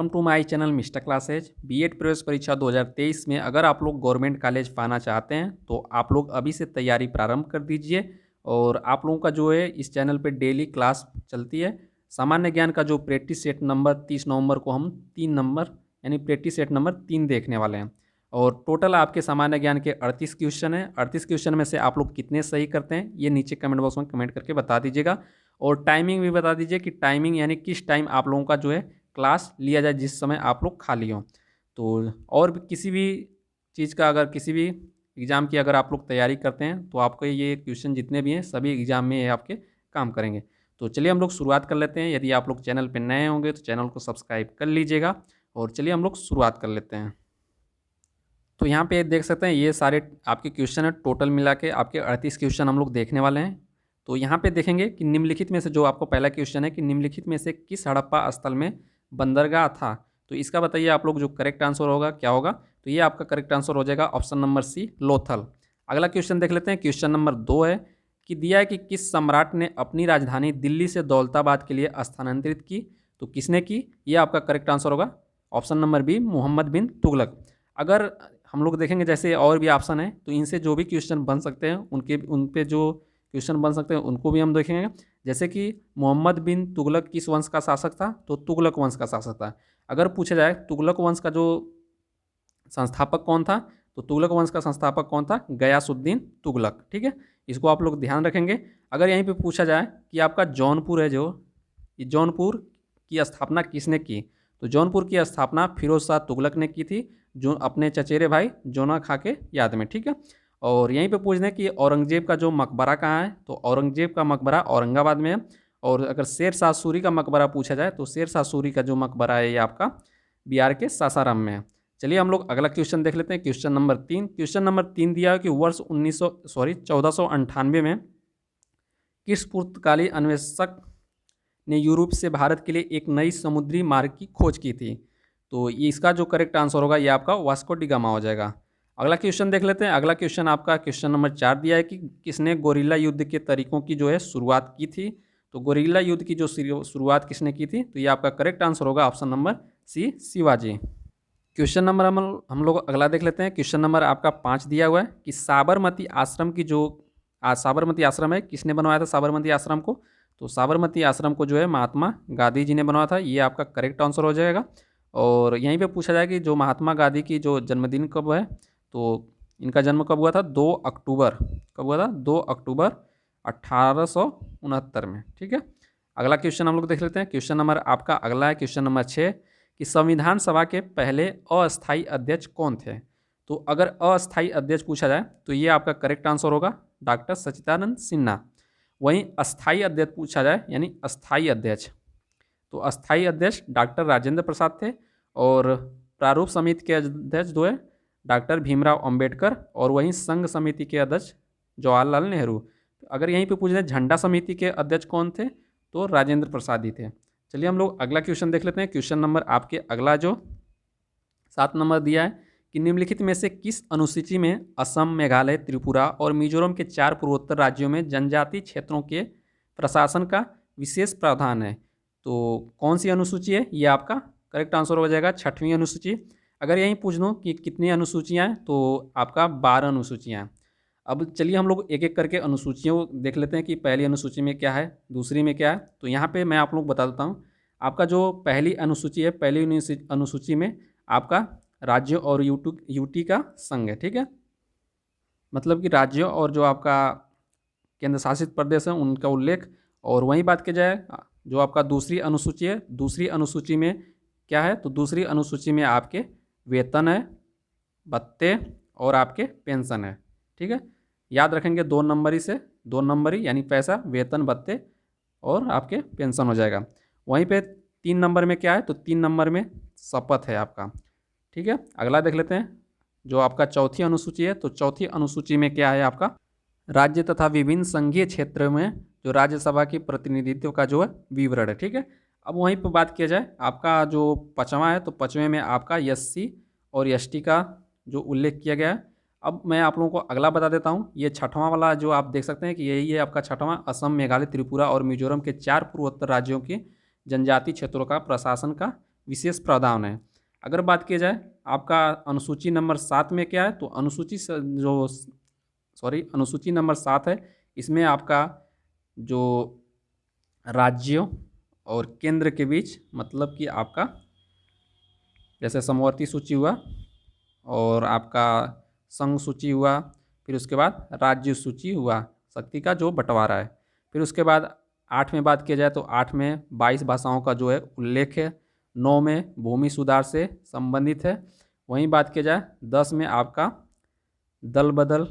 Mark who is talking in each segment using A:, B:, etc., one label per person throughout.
A: Welcome to my channel mister classes. BEd प्रवेश परीक्षा 2023 में अगर आप लोग गवर्नमेंट कॉलेज पाना चाहते हैं तो आप लोग अभी से तैयारी प्रारंभ कर दीजिए। और आप लोगों का जो है इस चैनल पे डेली क्लास चलती है। सामान्य ज्ञान का जो प्रैक्टिस सेट नंबर 30 नवंबर को हम 3 नंबर यानी प्रैक्टिस सेट नंबर 3 देखने वाले हैं। और टोटल आपके सामान्य ज्ञान के 38 क्वेश्चन हैं। 38 क्वेश्चन में से आप लोग कितने सही करते हैं ये नीचे कमेंट बॉक्स में कमेंट करके बता दीजिएगा। और टाइमिंग भी बता दीजिए कि टाइमिंग यानी किस टाइम आप लोगों का जो है क्लास लिया जाए, जिस समय आप लोग खाली हों। तो और भी किसी भी चीज़ का अगर किसी भी एग्ज़ाम की अगर आप लोग तैयारी करते हैं तो आपको ये क्वेश्चन जितने भी हैं सभी एग्ज़ाम में ये आपके काम करेंगे। तो चलिए हम लोग शुरुआत कर लेते हैं। यदि आप लोग चैनल पर नए होंगे तो चैनल को सब्सक्राइब कर लीजिएगा। और चलिए हम लोग शुरुआत कर लेते हैं। तो यहाँ पे देख सकते हैं ये सारे आपके क्वेश्चन है, टोटल मिला के आपके 38 क्वेश्चन हम लोग देखने वाले हैं। तो यहाँ पे देखेंगे कि निम्नलिखित में से जो आपको पहला क्वेश्चन है कि निम्नलिखित में से किस हड़प्पा स्थल में बंदरगाह था। तो इसका बताइए आप लोग जो करेक्ट आंसर होगा क्या होगा। तो ये आपका करेक्ट आंसर हो जाएगा ऑप्शन नंबर सी, लोथल। अगला क्वेश्चन देख लेते हैं। क्वेश्चन नंबर 2 है कि दिया है कि किस सम्राट ने अपनी राजधानी दिल्ली से दौलताबाद के लिए स्थानांतरित की। तो किसने की, ये आपका करेक्ट आंसर होगा ऑप्शन नंबर बी, मोहम्मद बिन तुगलक। अगर हम लोग देखेंगे जैसे और भी ऑप्शन है तो इनसे जो भी क्वेश्चन बन सकते हैं उन पे जो क्वेश्चन बन सकते हैं उनको भी हम देखेंगे। जैसे कि मोहम्मद बिन तुगलक किस वंश का शासक था, तो तुगलक वंश का शासक था। अगर पूछा जाए तुगलक वंश का जो संस्थापक कौन था, तो तुगलक वंश का संस्थापक कौन था, गयासुद्दीन तुगलक। ठीक है, इसको आप लोग ध्यान रखेंगे। अगर यहीं पे पूछा जाए कि आपका जौनपुर है जो, ये जौनपुर की स्थापना किसने की, तो जौनपुर की स्थापना फिरोज शाह तुगलक ने की थी, जो अपने चचेरे भाई जोना खां के याद में। ठीक है, और यहीं पे पूछ दें कि औरंगजेब का जो मकबरा कहाँ है, तो औरंगजेब का मकबरा औरंगाबाद में है। और अगर शेर शाह सूरी का मकबरा पूछा जाए तो शेर शाह सूरी का जो मकबरा है ये आपका बिहार के सासाराम में है। चलिए हम लोग अगला क्वेश्चन देख लेते हैं। Question number 3। क्वेश्चन नंबर 3 दिया है कि वर्ष 1498 में किस पुर्तगाली अन्वेषक ने यूरोप से भारत के लिए एक नई समुद्री मार्ग की खोज की थी। तो ये इसका जो करेक्ट आंसर होगा ये आपका वास्को डी गामा हो जाएगा। अगला क्वेश्चन देख लेते हैं। अगला क्वेश्चन आपका क्वेश्चन नंबर 4 दिया है कि किसने गोरिल्ला युद्ध के तरीकों की जो है शुरुआत की थी। तो गोरिल्ला युद्ध की जो शुरुआत किसने की थी, तो ये आपका करेक्ट आंसर होगा option number C, Shivaji. Question number हम लोग अगला देख लेते हैं। क्वेश्चन नंबर आपका 5 दिया हुआ है कि साबरमती आश्रम की जो साबरमती आश्रम है किसने बनवाया था साबरमती आश्रम को, तो साबरमती आश्रम को जो है महात्मा गांधी जी ने बनवाया था। ये आपका करेक्ट आंसर हो जाएगा। और यहीं पे पूछा जाए कि जो महात्मा गांधी की जो जन्मदिन कब है, तो इनका जन्म कब हुआ था, 2 अक्टूबर। कब हुआ था, 2 अक्टूबर 1869 में। ठीक है, अगला क्वेश्चन हम लोग देख लेते हैं। क्वेश्चन नंबर आपका अगला है क्वेश्चन नंबर 6 कि संविधान सभा के पहले अस्थायी अध्यक्ष कौन थे। तो अगर अस्थायी अध्यक्ष पूछा जाए तो ये आपका करेक्ट आंसर होगा डॉक्टर सच्चिदानंद सिन्हा। वहीं अस्थायी अध्यक्ष पूछा जाए यानी अस्थायी अध्यक्ष, तो अस्थायी अध्यक्ष डॉक्टर राजेंद्र प्रसाद थे। और प्रारूप समिति के अध्यक्ष जो है डॉक्टर भीमराव अंबेडकर। और वहीं संघ समिति के अध्यक्ष जवाहरलाल नेहरू। अगर यहीं पे पूछ रहे झंडा समिति के अध्यक्ष कौन थे, तो राजेंद्र प्रसाद ही थे। चलिए हम लोग अगला क्वेश्चन देख लेते हैं। क्वेश्चन नंबर आपके अगला जो 7 नंबर दिया है कि निम्नलिखित में से किस अनुसूची में असम, मेघालय, त्रिपुरा और मिजोरम के 4 पूर्वोत्तर राज्यों में जनजातीय क्षेत्रों के प्रशासन का विशेष प्रावधान है। तो कौन सी अनुसूची है, ये आपका करेक्ट आंसर हो जाएगा 6वीं अनुसूची। अगर यहीं पूछ दूँ कि कितनी अनुसूचियाँ हैं, तो आपका 12 अनुसूचियाँ हैं। अब चलिए हम लोग एक एक करके अनुसूचियों देख लेते हैं कि पहली अनुसूची में क्या है, दूसरी में क्या है। तो यहाँ पे मैं आप लोग बता देता हूँ। आपका जो पहली अनुसूची है, पहली अनुसूची में आपका राज्यों और यूटी का संघ है। ठीक है, मतलब कि राज्यों और जो आपका केंद्र शासित प्रदेश है उनका उल्लेख। और वहीं बात की जाए जो आपका दूसरी अनुसूची है, दूसरी अनुसूची में क्या है, तो दूसरी अनुसूची में आपके वेतन है, भत्ते और आपके पेंशन है। ठीक है, याद रखेंगे 2 नंबरी से 2 नंबरी यानी पैसा, वेतन, भत्ते और आपके पेंशन हो जाएगा। वहीं पे 3 नंबर में क्या है, तो 3 नंबर में शपथ है आपका। ठीक है, अगला देख लेते हैं जो आपका चौथी अनुसूची है। तो चौथी अनुसूची में क्या है आपका राज्य तथा विभिन्न संघीय क्षेत्र में जो राज्यसभा की प्रतिनिधित्व का जो है विवरण है। ठीक है, अब वहीं पर बात किया जाए आपका जो 5वां है, तो 5वें में आपका एससी और एसटी का जो उल्लेख किया गया है। अब मैं आप लोगों को अगला बता देता हूँ। ये 6वां वाला जो आप देख सकते हैं कि यही है आपका 6वां, असम, मेघालय, त्रिपुरा और मिजोरम के 4 पूर्वोत्तर राज्यों के जनजातीय क्षेत्रों का प्रशासन का विशेष प्रावधान है। अगर बात की जाए आपका अनुसूची नंबर 7 में क्या है, तो अनुसूची नंबर 7 है, इसमें आपका जो राज्यों और केंद्र के बीच, मतलब कि आपका जैसे समवर्ती सूची हुआ और आपका संघ सूची हुआ, फिर उसके बाद राज्य सूची हुआ, शक्ति का जो बंटवारा है। फिर उसके बाद 8 में बात किया जाए तो 8 में 22 भाषाओं का जो है उल्लेख है। 9 में भूमि सुधार से संबंधित है। वहीं बात किया जाए 10 में आपका दल बदल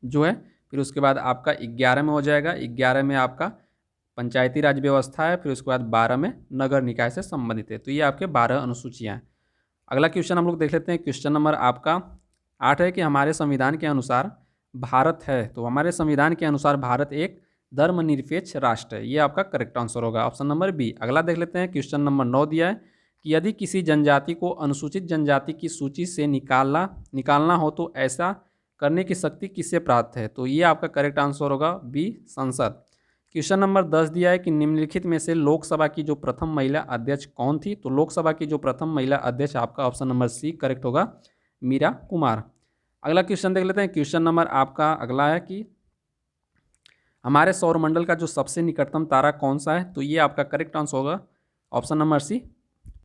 A: जो है। फिर उसके बाद आपका 11 में हो जाएगा, 11 में आपका पंचायती राज व्यवस्था है। फिर उसके बाद 12 में नगर निकाय से संबंधित है। तो ये आपके 12 अनुसूचियाँ हैं। अगला क्वेश्चन हम लोग देख लेते हैं। क्वेश्चन नंबर आपका 8 है कि हमारे संविधान के अनुसार भारत है, तो हमारे संविधान के अनुसार भारत एक धर्मनिरपेक्ष राष्ट्र है। ये आपका करेक्ट आंसर होगा, ऑप्शन नंबर बी। अगला देख लेते हैं। क्वेश्चन नंबर 9 दिया है कि यदि किसी जनजाति को अनुसूचित जनजाति की सूची से निकालना हो तो ऐसा करने की शक्ति किससे प्राप्त है, तो ये आपका करेक्ट आंसर होगा बी, संसद। क्वेश्चन नंबर 10 दिया है कि निम्नलिखित में से लोकसभा की जो प्रथम महिला अध्यक्ष कौन थी, तो लोकसभा की जो प्रथम महिला अध्यक्ष आपका ऑप्शन नंबर सी करेक्ट होगा, मीरा कुमार। अगला क्वेश्चन देख लेते हैं। क्वेश्चन नंबर आपका अगला है कि हमारे सौरमंडल का जो सबसे निकटतम तारा कौन सा है, तो ये आपका करेक्ट आंसर होगा option number C,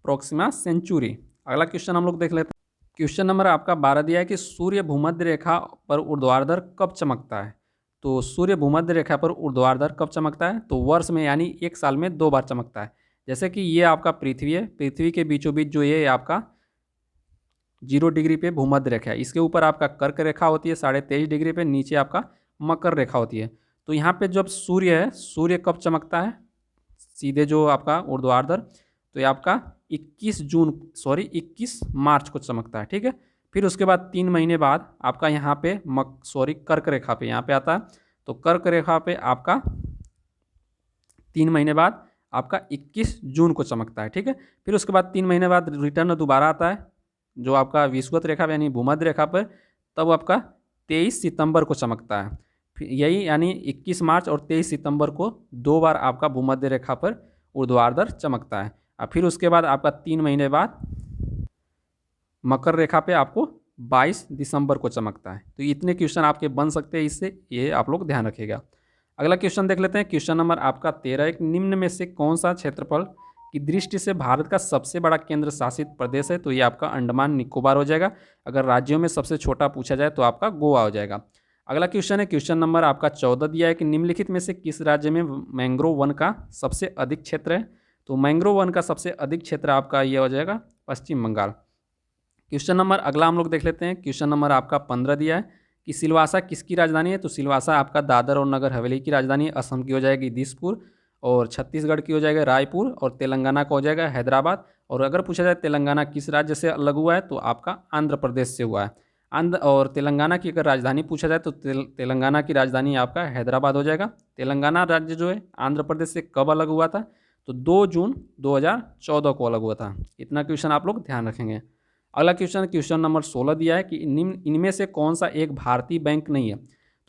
A: Proxima Centauri. अगला क्वेश्चन हम लोग देख लेते हैं। क्वेश्चन नंबर आपका 12 दिया है कि सूर्य भूमध्य रेखा पर ऊर्ध्वाधर कब चमकता है, तो सूर्य भूमध्य रेखा पर ऊर्ध्वाधर कब चमकता है, तो वर्ष में यानी एक साल में 2 बार चमकता है। जैसे कि ये आपका पृथ्वी है, पृथ्वी के बीचों बीच जो ये आपका 0 डिग्री पे भूमध्य रेखा है, इसके ऊपर आपका कर्क रेखा होती है 23.5 डिग्री पे, नीचे आपका मकर रेखा होती है। तो यहाँ पे जब सूर्य है, सूर्य कब चमकता है सीधे जो आपका ऊर्ध्वाधर, तो ये आपका 21 मार्च को चमकता है, ठीक है। फिर उसके बाद 3 महीने बाद आपका यहाँ पे कर्क रेखा पे यहाँ पे आता है, तो कर्क रेखा पे आपका 3 महीने बाद आपका 21 जून को चमकता है, ठीक है। फिर उसके बाद 3 महीने बाद रिटर्न दोबारा आता है जो आपका विषुवत रेखा पे यानी भूमध्य रेखा पर, तब आपका 23 सितंबर को चमकता है। फिर यही यानी 21 मार्च और 23 सितंबर को 2 बार आपका भूमध्य रेखा पर ऊर्ध्वाधर चमकता है। और फिर उसके बाद आपका 3 महीने बाद मकर रेखा पे आपको 22 दिसंबर को चमकता है। तो इतने क्वेश्चन आपके बन सकते हैं इससे, ये आप लोग ध्यान रखिएगा। अगला क्वेश्चन देख लेते हैं। क्वेश्चन नंबर आपका 13, एक निम्न में से कौन सा क्षेत्रफल की दृष्टि से भारत का सबसे बड़ा केंद्र शासित प्रदेश है, तो ये आपका अंडमान निकोबार हो जाएगा। अगर राज्यों में सबसे छोटा पूछा जाए तो आपका गोवा हो जाएगा। अगला क्वेश्चन है, क्वेश्चन नंबर आपका 14 दिया है कि निम्नलिखित में से किस राज्य में मैंग्रोव वन का सबसे अधिक क्षेत्र है, तो मैंग्रोव वन का सबसे अधिक क्षेत्र आपका ये हो जाएगा पश्चिम बंगाल। क्वेश्चन नंबर अगला हम लोग देख लेते हैं। क्वेश्चन नंबर आपका 15 दिया है कि सिलवासा किसकी राजधानी है, तो सिलवासा आपका दादर और नगर हवेली की राजधानी है। असम की हो जाएगी दिसपुर, और छत्तीसगढ़ की हो जाएगा रायपुर, और तेलंगाना का हो जाएगा हैदराबाद। और अगर पूछा जाए तेलंगाना किस राज्य से अलग हुआ है, तो आपका आंध्र प्रदेश से हुआ है। और तेलंगाना की अगर राजधानी पूछा जाए तो तेलंगाना की राजधानी आपका हैदराबाद हो जाएगा। तेलंगाना राज्य जो है आंध्र प्रदेश से कब अलग हुआ था, तो 2 जून 2014 को अलग हुआ था। इतना क्वेश्चन आप लोग ध्यान रखेंगे। अगला क्वेश्चन नंबर 16 दिया है कि इनमें से कौन सा एक भारतीय बैंक नहीं है,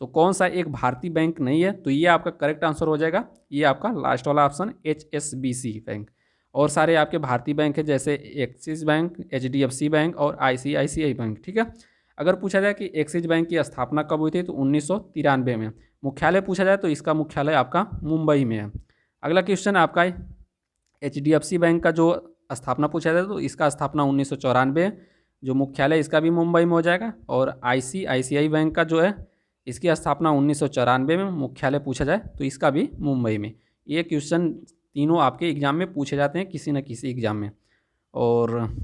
A: तो कौन सा एक भारतीय बैंक नहीं है, तो ये आपका करेक्ट आंसर हो जाएगा, ये आपका लास्ट वाला ऑप्शन HSBC बैंक। और सारे आपके भारतीय बैंक है जैसे एक्सिस बैंक, HDFC बैंक और ICICI बैंक, ठीक है। अगर पूछा जाए कि एक्सिस बैंक की स्थापना कब हुई थी, तो 1993 में। मुख्यालय पूछा जाए तो इसका मुख्यालय आपका मुंबई में है। अगला क्वेश्चन आपका HDFC बैंक का जो स्थापना पूछा जाए तो इसका स्थापना 1994, जो मुख्यालय इसका भी मुंबई में हो जाएगा। और ICICI बैंक का जो है इसकी स्थापना 1994 में, मुख्यालय पूछा जाए तो इसका भी मुंबई में। ये क्वेश्चन तीनों आपके एग्जाम में पूछे जाते हैं किसी न किसी एग्जाम में। और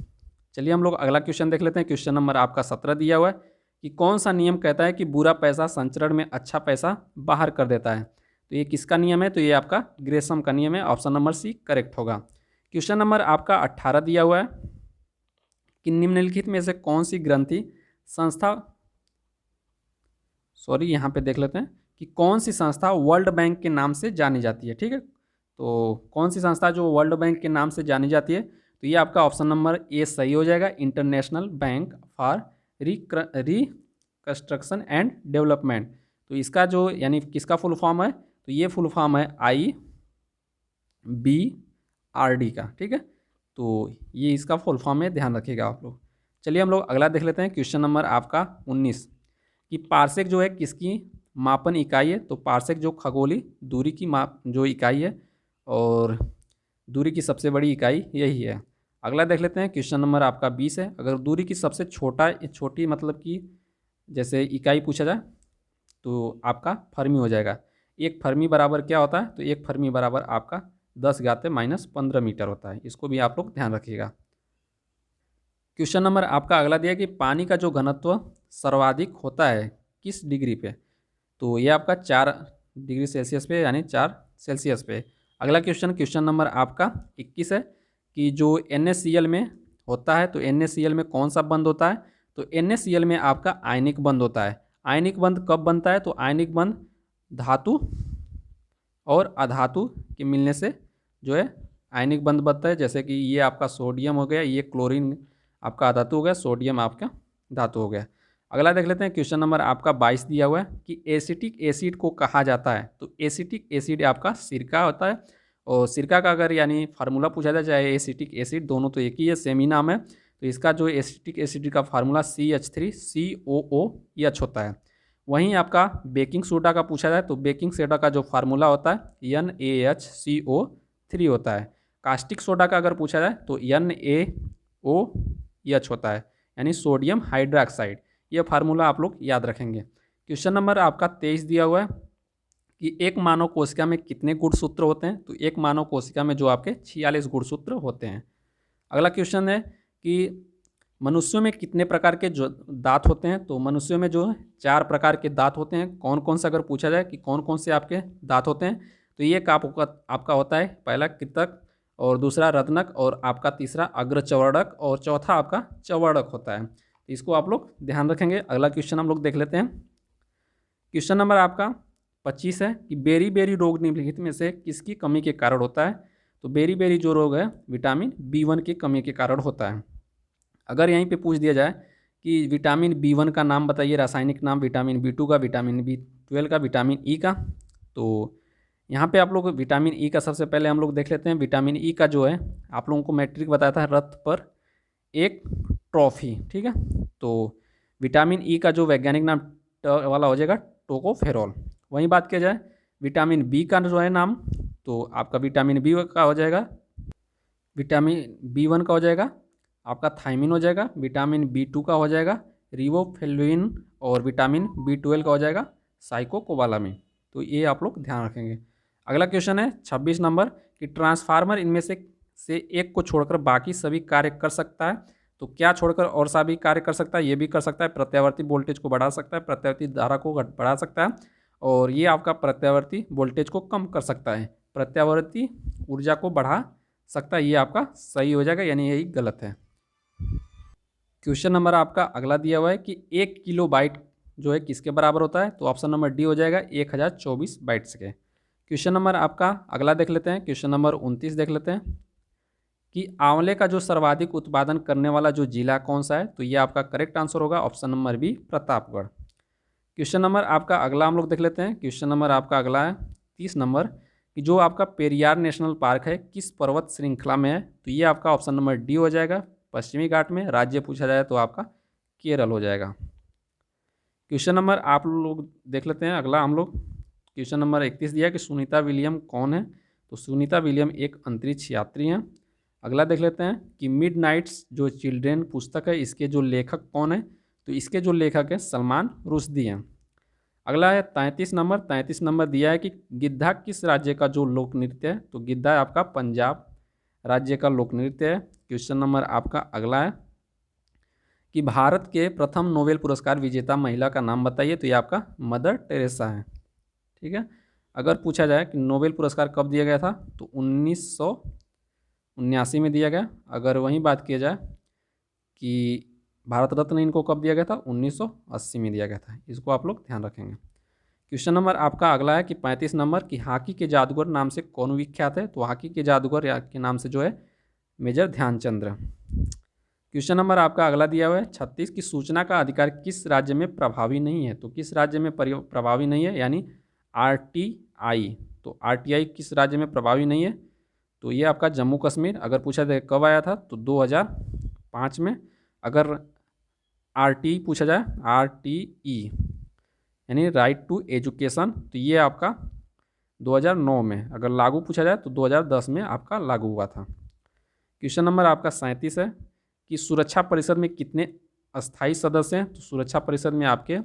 A: चलिए हम लोग अगला क्वेश्चन देख लेते हैं। क्वेश्चन नंबर आपका 17 दिया हुआ है कि कौन सा नियम कहता है कि बुरा पैसा संचरण में अच्छा पैसा बाहर कर देता है, तो ये किसका नियम है, तो ये आपका ग्रेसम का नियम है। ऑप्शन नंबर सी करेक्ट होगा। क्वेश्चन नंबर आपका 18 दिया हुआ है कि निम्नलिखित में से कौन सी ग्रंथि संस्था यहाँ पे देख लेते हैं कि कौन सी संस्था वर्ल्ड बैंक के नाम से जानी जाती है, ठीक है। तो कौन सी संस्था जो वर्ल्ड बैंक के नाम से जानी जाती है, तो ये आपका ऑप्शन नंबर ए सही हो जाएगा, international bank for reconstruction and development. तो इसका जो यानी किसका फुल फॉर्म है, तो ये फुल फॉर्म है IBRD का, ठीक है। तो ये इसका फुल फॉर्म है, ध्यान रखिएगा आप लोग। चलिए हम लोग अगला देख लेते हैं। क्वेश्चन नंबर आपका 19 कि पार्सेक जो है किसकी मापन इकाई है। तो पार्सेक जो खगोलीय दूरी की माप जो इकाई है और दूरी की सबसे बड़ी इकाई यही है। अगला देख लेते हैं। क्वेश्चन नंबर आपका 20 है। अगर दूरी की सबसे छोटी मतलब कि जैसे इकाई पूछा जाए तो आपका फर्मी हो जाएगा। एक फर्मी बराबर क्या होता है, तो एक फर्मी बराबर आपका 10⁻⁻15 मीटर होता है। इसको भी आप लोग ध्यान रखिएगा। क्वेश्चन नंबर आपका अगला दिया कि पानी का जो घनत्व सर्वाधिक होता है किस डिग्री पे। तो ये आपका 4 डिग्री सेल्सियस पे, यानी 4 सेल्सियस पे। अगला क्वेश्चन नंबर आपका 21 है कि जो NaCl में होता है तो NaCl में कौन सा बंध होता है। तो NaCl में आपका आयनिक बंध होता है। आयनिक बंध कब बनता है, तो आयनिक बंध धातु और अधातु के मिलने से जो है आयनिक बंध बनता है। जैसे कि ये आपका सोडियम हो गया, ये क्लोरीन आपका अधातु हो गया, सोडियम आपका धातु हो गया। अगला देख लेते हैं। क्वेश्चन नंबर आपका 22 दिया हुआ है कि एसिटिक एसिड को कहा जाता है। तो एसिटिक एसिड आपका सिरका होता है, और सिरका का अगर यानी फार्मूला पूछा जाए, चाहे एसिटिक एसिड, दोनों तो एक ही है, सेम ही नाम है। तो इसका जो एसिटिक एसिड का फार्मूला CH3COOH होता है। वहीं आपका बेकिंग सोडा का पूछा जाए तो बेकिंग सोडा का जो फार्मूला होता है NaHCO3 होता है। कास्टिक सोडा का अगर पूछा जाए तो NaOH होता है, यानी सोडियम हाइड्रोक्साइड। यह फार्मूला आप लोग याद रखेंगे। क्वेश्चन नंबर आपका 23 दिया हुआ है कि एक मानव कोशिका में कितने गुणसूत्र होते हैं। तो एक मानव कोशिका में जो आपके 46 गुणसूत्र होते हैं। अगला क्वेश्चन है कि मनुष्यों में कितने प्रकार के जो दांत होते हैं। तो मनुष्यों में जो 4 प्रकार के दांत होते हैं। कौन कौन से अगर पूछा जाए कि कौन कौन से आपके दांत होते हैं, तो ये आपका होता है पहला कृतक, और दूसरा रत्नक, और आपका तीसरा अग्रचवर्णक, और चौथा आपका चवर्णक होता है। इसको आप लोग ध्यान रखेंगे। अगला क्वेश्चन हम लोग देख लेते हैं। क्वेश्चन नंबर आपका 25 है कि बेरी बेरी रोग निम्नलिखित में से किसकी कमी के कारण होता है। तो बेरी बेरी जो रोग है विटामिन B1 की कमी के कारण होता है। अगर यहीं पे पूछ दिया जाए कि विटामिन B1 का नाम बताइए, रासायनिक नाम, विटामिन B2 का, विटामिन B12 का, विटामिन E का, तो यहाँ पे आप लोग विटामिन E का सबसे पहले हम लोग देख लेते हैं। विटामिन E का जो है आप लोगों को मैट्रिक बताया था, रथ पर एक ट्रॉफी, ठीक है। तो विटामिन E का जो वैज्ञानिक नाम वाला हो जाएगा टोकोफेरॉल। वहीं बात किया जाए विटामिन B का जो है नाम, तो आपका विटामिन B का हो जाएगा, विटामिन B1 का हो जाएगा आपका थायमिन हो जाएगा, विटामिन B2 का हो जाएगा रिबोफ्लेविन, और विटामिन B12 का हो जाएगा साइकोकोबालामिन। तो ये आप लोग ध्यान रखेंगे। अगला क्वेश्चन है 26 नंबर कि ट्रांसफार्मर इनमें से एक को छोड़कर बाकी सभी कार्य कर सकता है। तो क्या छोड़कर और सभी कार्य कर सकता है, ये भी कर सकता है। प्रत्यावर्ती वोल्टेज को बढ़ा सकता है, प्रत्यावर्ती धारा को बढ़ा सकता है, और ये आपका प्रत्यावर्ती वोल्टेज को कम कर सकता है, प्रत्यावर्ती ऊर्जा को बढ़ा सकता है। ये आपका सही हो जाएगा, यानी यही गलत है। क्वेश्चन नंबर आपका अगला दिया हुआ है कि 1 किलो बाइट जो है किसके बराबर होता है। तो ऑप्शन नंबर डी हो जाएगा 1024 बाइट्स के। क्वेश्चन नंबर आपका अगला देख लेते हैं। क्वेश्चन नंबर 29 देख लेते हैं कि आंवले का जो सर्वाधिक उत्पादन करने वाला जो जिला कौन सा है। तो ये आपका करेक्ट आंसर होगा option number B, Pratapgarh. Question number आपका अगला हम लोग देख लेते हैं। क्वेश्चन नंबर आपका अगला है 30 नंबर कि जो आपका पेरियार नेशनल पार्क है किस पर्वत श्रृंखला में है। तो ये आपका ऑप्शन नंबर डी हो जाएगा, पश्चिमी घाट में। राज्य पूछा जाए तो आपका केरल हो जाएगा। क्वेश्चन नंबर आप लोग देख लेते हैं अगला हम लोग। क्वेश्चन नंबर 31 दिया कि सुनीता विलियम कौन है। तो सुनीता विलियम एक अंतरिक्ष यात्री हैं। अगला देख लेते हैं कि मिडनाइट्स जो चिल्ड्रेन पुस्तक है इसके जो लेखक कौन है। तो इसके जो लेखक है सलमान रुश्दी हैं। अगला है 33 नंबर। 33 नंबर दिया है कि गिद्धा किस राज्य का जो लोक नृत्य है। तो गिद्धा आपका पंजाब राज्य का लोक नृत्य है। क्वेश्चन नंबर आपका अगला है कि भारत के प्रथम नोबेल पुरस्कार विजेता महिला का नाम बताइए। तो ये आपका मदर टेरेसा है, ठीक है। अगर पूछा जाए कि नोबेल पुरस्कार कब दिया गया था, तो 1979 में दिया गया। अगर वहीं बात किया जाए कि भारत रत्न इनको कब दिया गया था, 1980 में दिया गया था। इसको आप लोग ध्यान रखेंगे। क्वेश्चन नंबर आपका अगला है कि 35 नंबर कि हॉकी के जादूगर नाम से कौन विख्यात है। तो हॉकी के जादूगर के नाम से जो है मेजर ध्यानचंद। क्वेश्चन नंबर आपका अगला दिया हुआ है 36 की सूचना का अधिकार किस राज्य में प्रभावी नहीं है। तो किस राज्य में प्रभावी नहीं है, यानी RTI। तो RTI किस राज्य में प्रभावी नहीं है। तो ये आपका जम्मू कश्मीर अगर पूछा जाए कब आया था तो 2005 में। अगर RT पूछा जाए, RTE यानी राइट टू एजुकेशन, तो ये आपका 2009 में। अगर लागू पूछा जाए तो 2010 में आपका लागू हुआ था। क्वेश्चन नंबर आपका 37 है कि सुरक्षा परिषद में कितने अस्थायी सदस्य हैं। तो सुरक्षा परिषद में आपके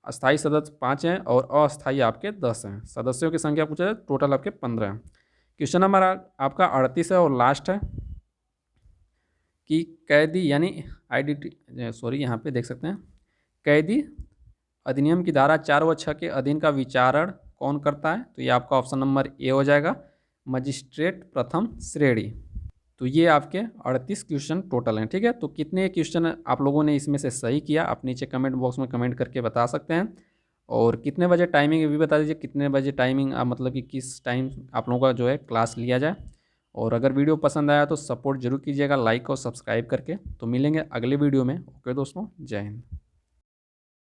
A: अस्थायी सदस्य 5 हैं और अस्थायी आपके 10 हैं। सदस्यों की संख्या पूछा जाए टोटल आपके 15 हैं। क्वेश्चन नंबर आपका 38 है और लास्ट है कि कैदी यानी IDT सॉरी यहाँ पे देख सकते हैं, कैदी अधिनियम की धारा 4 व 6 के अधीन का विचारण कौन करता है। तो ये आपका ऑप्शन नंबर ए हो जाएगा, मजिस्ट्रेट प्रथम श्रेणी। तो ये आपके 38 क्वेश्चन टोटल हैं। ठीक है, तो कितने क्वेश्चन आप लोगों ने इसमें से सही किया आप नीचे कमेंट बॉक्स में कमेंट करके बता सकते हैं। और कितने बजे टाइमिंग भी बता दीजिए, कितने बजे टाइमिंग मतलब कि किस टाइम आप लोगों का जो है क्लास लिया जाए। और अगर वीडियो पसंद आया तो सपोर्ट जरूर कीजिएगा लाइक और सब्सक्राइब करके। तो मिलेंगे अगले वीडियो में। ओके दोस्तों, जय हिंद।